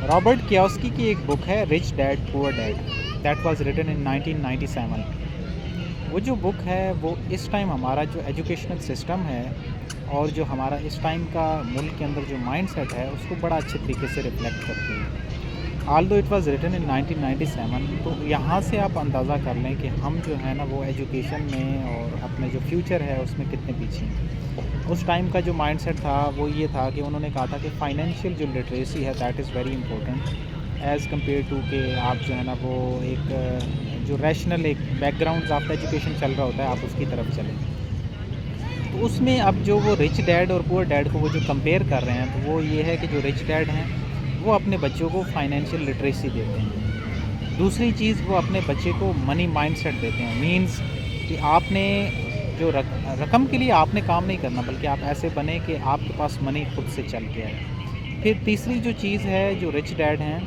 Robert Kiyosaki की एक book है rich dad poor dad, that was written in 1997। वो जो बुक है वो इस टाइम हमारा जो एजुकेशनल सिस्टम है और जो हमारा इस टाइम का मुल्क के अंदर जो माइंडसेट है उसको बड़ा अच्छे तरीके से रिफ्लेक्ट करती है। Although it was written in 1997, तो यहाँ से आप अंदाज़ा कर लें कि हम जो है ना वो एजुकेशन में और अपने जो फ्यूचर है उसमें कितने पीछे हैं। उस टाइम का जो माइंडसेट था वो ये था कि उन्होंने कहा था कि फाइनेंशियल जो लिटरेसी है that is very important as compare to कि आप जो है ना वो एक जो रैशनल एक बैकग्राउंड आफ्टर एजुकेशन चल रहा होता है आप उसकी तरफ चलें। तो उसमें अब जो वो रिच डैड और पुअर डैड को वो जो कंपेयर कर रहे हैं तो वो ये है कि जो रिच डैड हैं वो अपने बच्चों को फाइनेंशियल लिटरेसी देते हैं। दूसरी चीज़ वो अपने बच्चे को मनी माइंडसेट देते हैं, मींस कि आपने जो रकम के लिए आपने काम नहीं करना बल्कि आप ऐसे बने कि आपके पास मनी खुद से चल के आए। फिर तीसरी जो चीज़ है जो रिच डैड हैं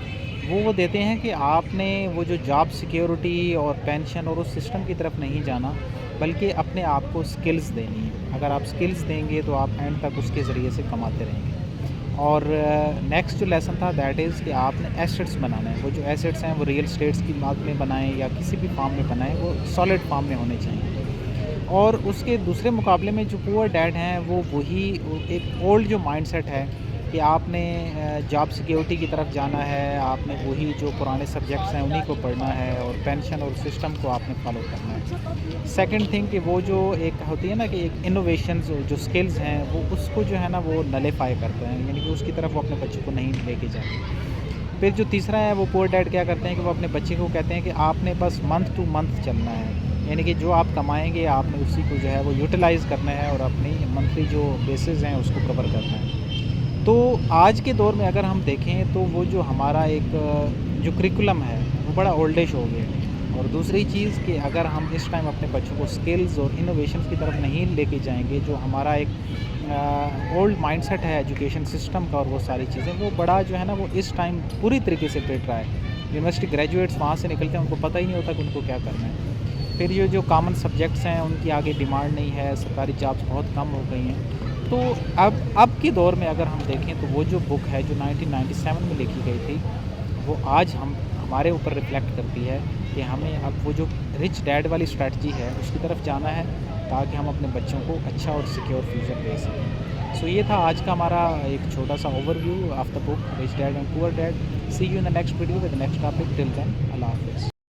वो देते हैं कि आपने वो जो जॉब सिक्योरिटी और पेंशन और उस सिस्टम की तरफ नहीं जाना बल्कि अपने आप को स्किल्स देनी है। अगर आप स्किल्स देंगे तो आप एंड तक उसके ज़रिए से कमाते रहेंगे। और नेक्स्ट जो लेसन था दैट इज़ कि आपने एसेट्स बनाना है। वो जो एसेट्स हैं वो रियल एस्टेट्स की बात में बनाएं या किसी भी फार्म में बनाएं, वो सॉलिड फार्म में होने चाहिए। और उसके दूसरे मुकाबले में जो पुअर डैड हैं वो वही एक ओल्ड जो माइंडसेट है कि आपने जॉब सिक्योरिटी की तरफ जाना है, आपने वही जो पुराने सब्जेक्ट्स हैं उन्हीं को पढ़ना है और पेंशन और सिस्टम को आपने फॉलो करना है। सेकंड थिंग कि वो जो एक होती है ना कि एक इनोवेशंस जो स्किल्स हैं वो उसको जो है ना वो नलीफाई करते हैं, यानी कि उसकी तरफ वो अपने बच्चों को नहीं लेके जाते। फिर जो तीसरा है वो पुअर डैड क्या करते हैं कि वो अपने बच्चे को कहते हैं कि आपने बस मंथ टू मंथ चलना है, यानी कि जो आप कमाएंगे आपने उसी को जो है वो यूटिलाइज़ करना है और अपनी मंथली जो बेसिस हैं उसको कवर करना है। तो आज के दौर में अगर हम देखें तो वो जो हमारा एक जो करिकुलम है वो बड़ा ओल्डिश हो गया है। और दूसरी चीज़ कि अगर हम इस टाइम अपने बच्चों को स्किल्स और इनोवेशंस की तरफ नहीं लेके जाएंगे, जो हमारा एक ओल्ड माइंडसेट है एजुकेशन सिस्टम का और वो सारी चीज़ें वो बड़ा जो है ना वो इस टाइम पूरी तरीके से पिट रहा है। यूनिवर्सिटी ग्रेजुएट्स वहाँ से निकलते हैं, उनको पता ही नहीं होता कि उनको क्या करना है। फिर ये जो कॉमन सब्जेक्ट्स हैं उनकी आगे डिमांड नहीं है, सरकारी जॉब्स बहुत कम हो गई हैं। तो अब के दौर में अगर हम देखें तो वो जो बुक है जो 1997 में लिखी गई थी वो आज हमारे ऊपर रिफ्लेक्ट करती है कि हमें अब वो जो रिच डैड वाली स्ट्रैटेजी है उसकी तरफ जाना है ताकि हम अपने बच्चों को अच्छा और सिक्योर फ्यूचर दे सकें। सो ये था आज का हमारा एक छोटा सा overview of the book rich dad and poor dad. See you in the next video with the next topic. Till then, अल्लाह हाफिज़।